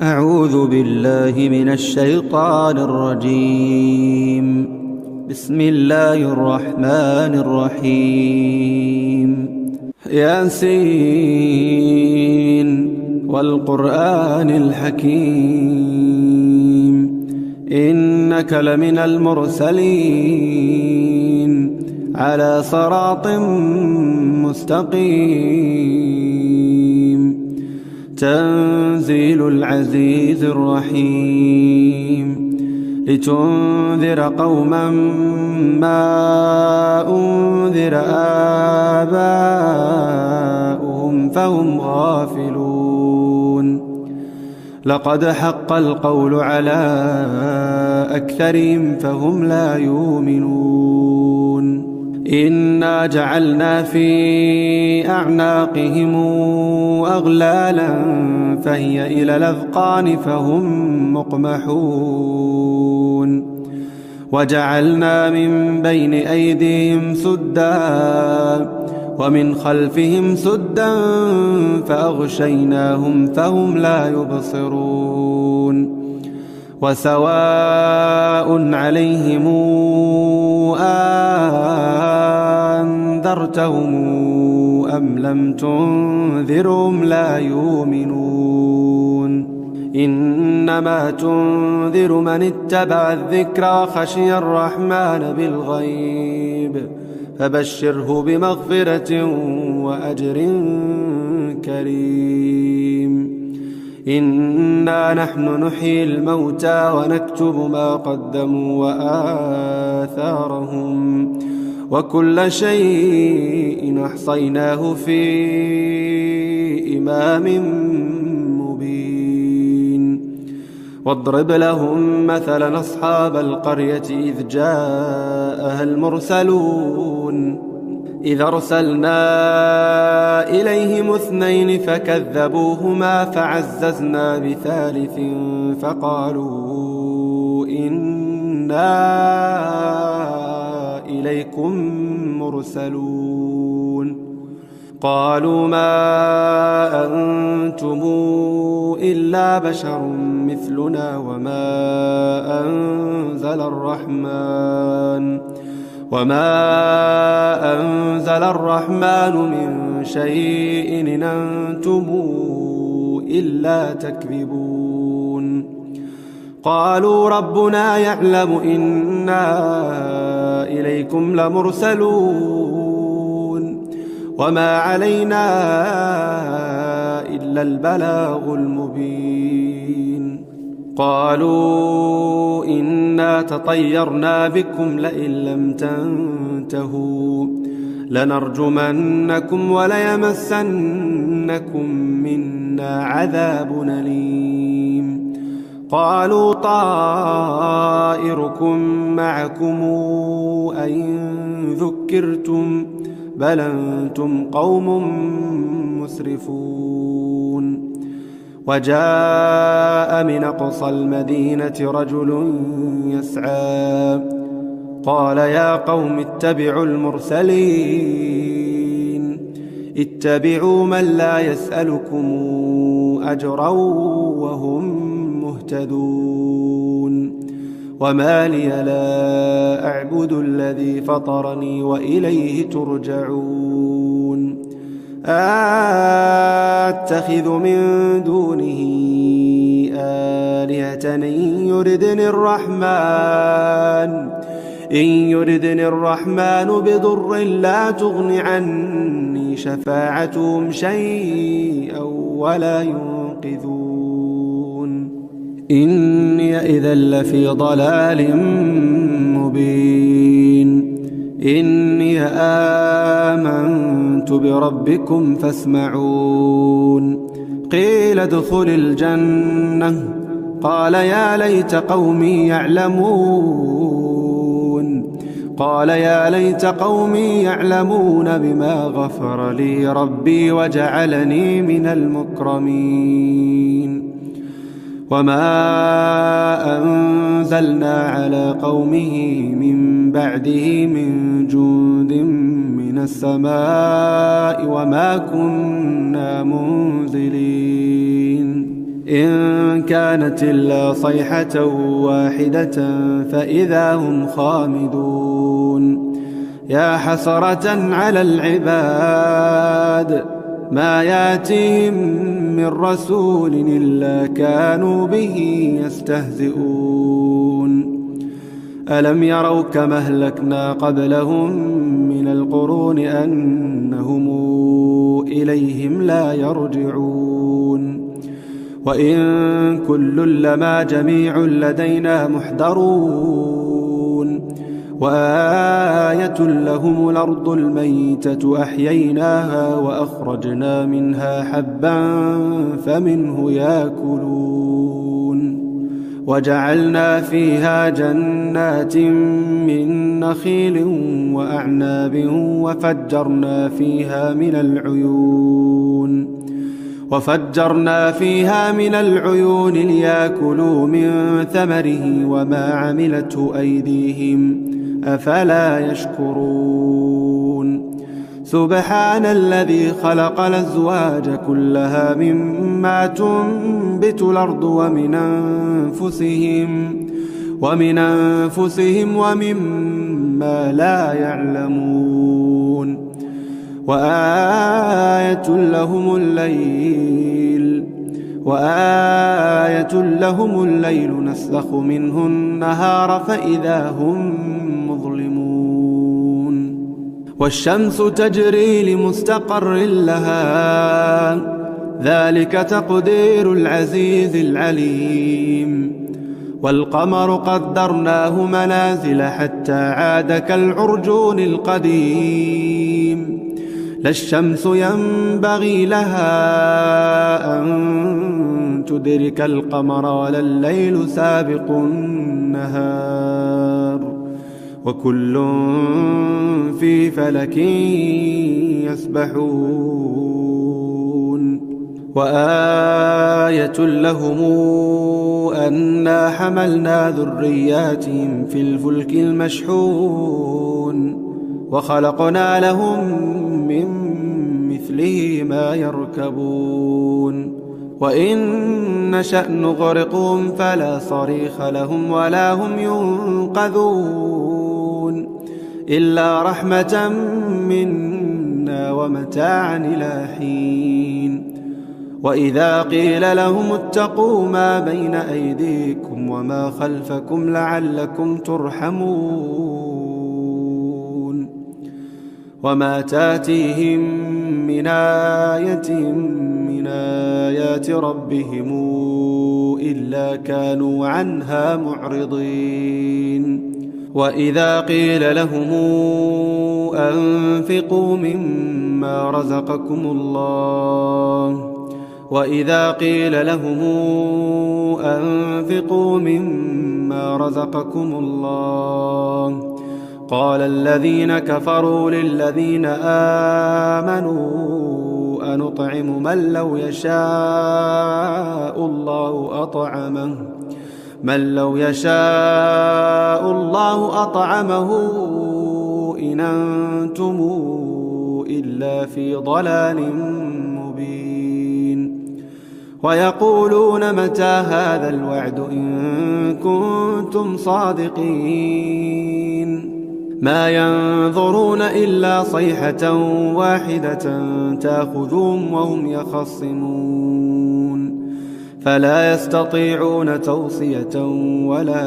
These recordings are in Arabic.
أعوذ بالله من الشيطان الرجيم. بسم الله الرحمن الرحيم. ياسين والقرآن الحكيم إنك لمن المرسلين على صراط مستقيم. تنزيل العزيز الرحيم لتنذر قوما ما أنذر آباؤهم فهم غافلون. لقد حق القول على أكثرهم فهم لا يؤمنون. إنا جعلنا في أعناقهم أغلالا فهي إلى الأذقان فهم مقمحون. وجعلنا من بين أيديهم سدا ومن خلفهم سدا فأغشيناهم فهم لا يبصرون. وسواء عليهم أنذرتهم أم لم تنذرهم لا يؤمنون. إنما تنذر من اتبع الذكر وخشي الرحمن بالغيب فبشره بمغفرة وأجر كريم. إنا نحن نحيي الموتى ونكتب ما قدموا وآثارهم وكل شيء أحصيناه في إمام مبين. واضرب لهم مثلا أصحاب القرية إذ جاءها المرسلون إذ أرسلنا إليهم 2 فكذبوهما فعززنا بثالث فقالوا إنا إليكم مرسلون. قالوا ما أنتم إلا بشر مثلنا وما أنزل الرحمن من شيء إن أنتم إلا تكذبون. قالوا ربنا يعلم إنا إليكم لمرسلون وما علينا إلا البلاغ المبين. قالوا إنا تطيرنا بكم لئن لم تنتهوا لنرجمنكم وليمسنكم منا عذاب أليم. قالوا طائركم معكم أئن ذكرتم بل أنتم قوم مسرفون. وجاء من أقصى المدينة رجل يسعى قال يا قوم اتبعوا المرسلين اتبعوا من لا يسألكم أجرا وهم مهتدون. وما لي لا أعبد الذي فطرني وإليه ترجعون. أتخذ من دونه آلهة إن يردني الرحمن بضر لا تغن عني شفاعتهم شيئا ولا ينقذون. إني إذا لفي ضلال مبين. إني آمنت بربكم فاسمعون. قيل ادخل الجنة قال يا ليت قومي يعلمون بما غفر لي ربي وجعلني من المكرمين. وما أنزلنا على قومه من بعده من جند من السماء وما كنا منزلين إن كانت إلا صيحة واحدة فإذا هم خامدون يا حسرة على العباد ما ياتيهم من رسول إلا كانوا به يستهزئون ألم يروا كما أهلكنا قبلهم من القرون أنهم إليهم لا يرجعون وإن كل لما جميع لدينا محضرون وآية لهم الأرض الميتة أحييناها وأخرجنا منها حبا فمنه يأكلون وجعلنا فيها جنات من نخيل وأعناب وفجرنا فيها من العيون ليأكلوا من ثمره وما عملته أيديهم أفلا يشكرون سبحان الذي خلق الأزواج كلها مما تنبت الأرض ومن أنفسهم ومما لا يعلمون وآية لهم الليل نسلخ منه النهار فإذا هم مظلمون والشمس تجري لمستقر لها ذلك تقدير العزيز العليم والقمر قدرناه منازل حتى عاد كالعرجون القديم لا الشمس ينبغي لها أن تدرك القمر ولا الليل سابق النهار وكل في فلك يسبحون وآية لهم أنا حملنا ذرياتهم في الفلك المشحون وخلقنا لهم من مثله ما يركبون وإن نشأ نغرقهم فلا صريخ لهم ولا هم ينقذون إلا رحمة منا ومتاعا إلى حين وإذا قيل لهم اتقوا ما بين أيديكم وما خلفكم لعلكم ترحمون وما تاتيهم من آية من آيات ربهم إلا كانوا عنها معرضين وإذا قيل لهم أنفقوا مما رزقكم الله قال الذين كفروا للذين آمنوا أنطعم من لو يشاء الله أطعمه إن أنتم إلا في ضلال مبين ويقولون متى هذا الوعد إن كنتم صادقين ما ينظرون إلا صيحة واحدة تأخذهم وهم يخصمون فلا يستطيعون توصية ولا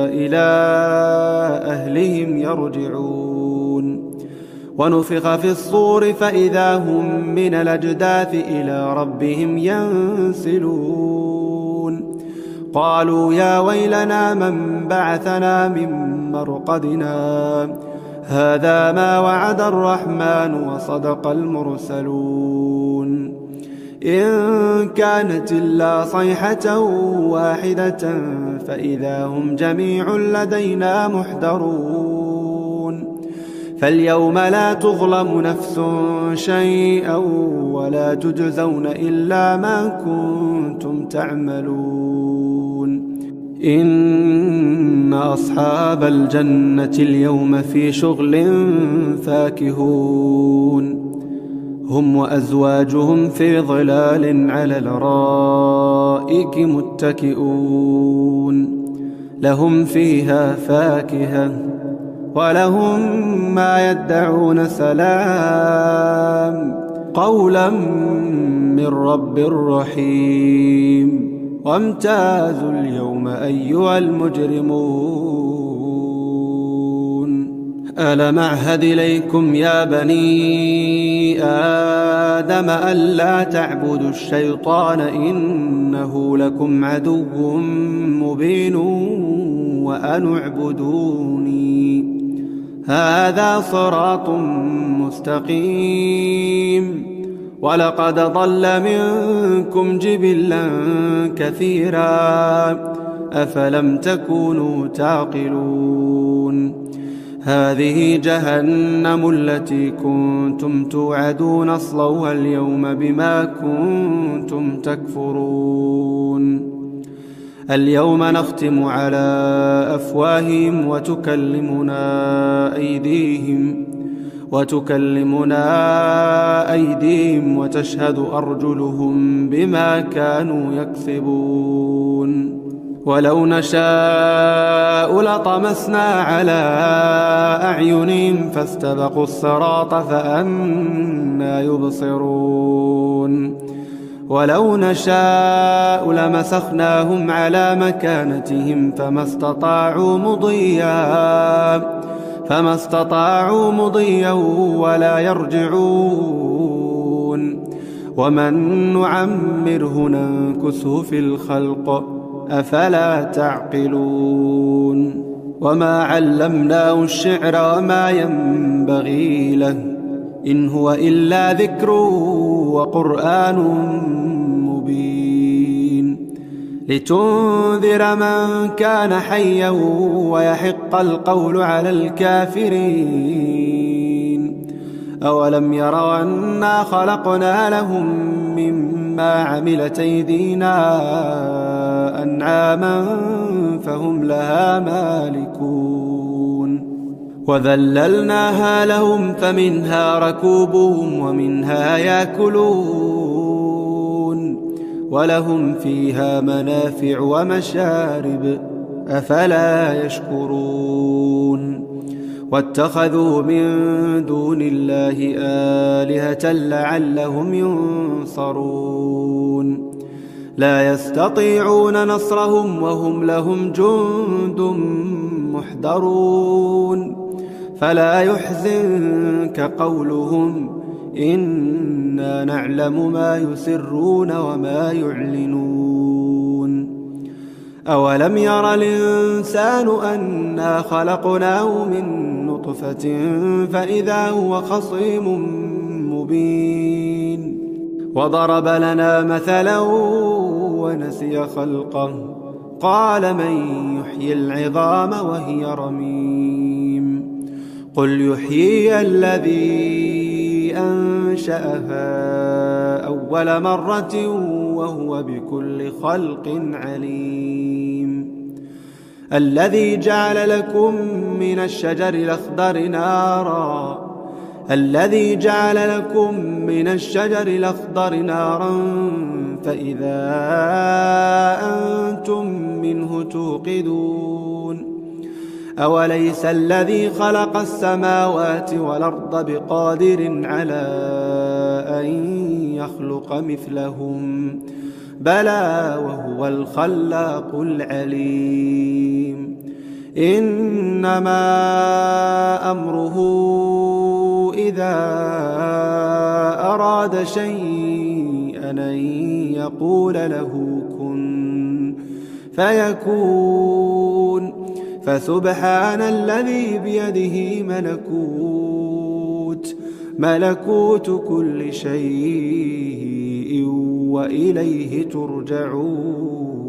إلى أهلهم يرجعون ونفخ في الصور فإذا هم من الأجداث إلى ربهم ينسلون قالوا يا ويلنا من بعثنا من مرقدنا هذا ما وعد الرحمن وصدق المرسلون إن كانت إلا صيحة واحدة فإذا هم جميع لدينا محضرون فاليوم لا تظلم نفس شيئا ولا تجزون إلا ما كنتم تعملون إن أصحاب الجنة اليوم في شغل فاكهون هم وأزواجهم في ظلال على الأرائك متكئون لهم فيها فاكهة ولهم ما يدعون سلام قولا من رب رحيم وامتازوا اليوم أيها المجرمون ألم أعهد إليكم يا بني آدم ألا تعبدوا الشيطان إنه لكم عدو مبين وأن اعبدوني هذا صراط مستقيم ولقد ضل منكم جبلا كثيرا أفلم تكونوا تعقلون هذه جهنم التي كنتم توعدون اصلوها اليوم بما كنتم تكفرون اليوم نختم على أفواههم وتكلمنا أيديهم وتشهد أرجلهم بما كانوا يكسبون ولو نشاء لطمسنا على أعينهم فاستبقوا الصراط فأنى يبصرون ولو نشاء لمسخناهم على مكانتهم فما استطاعوا مضيا ولا يرجعون ومن نعمره ننكسه في الخلق أفلا تعقلون وما علمناه الشعر وما ينبغي له إن هو إلا ذكر وقرآن مبين لتنذر من كان حيا ويحق القول على الكافرين أولم يروا أنا خلقنا لهم مما عملت أيدينا أنعاما فهم لها مالكون وذللناها لهم فمنها ركوبهم ومنها يأكلون ولهم فيها منافع ومشارب أفلا يشكرون واتخذوا من دون الله آلهة لعلهم ينصرون لا يستطيعون نصرهم وهم لهم جند محضرون فلا يحزنك قولهم إنا نعلم ما يسرون وما يعلنون أولم ير الإنسان أنا خلقناه من نطفة فإذا هو خصيم مبين وضرب لنا مثلا ونسي خلقه قال من يحيي العظام وهي رميم قل يحييها الذي أنشأها أول مرة وهو بكل خلق عليم الذي جعل لكم من الشجر الأخضر نارا فإذا أنتم منه توقدون أوليس الذي خلق السماوات والأرض بقادر على أن يخلق مثلهم بلى وهو الخلاق العليم إنما أمره إذا أراد شيئا أن يقول له كن فيكون فسبحان الذي بيده ملكوت كل شيء وإليه ترجعون.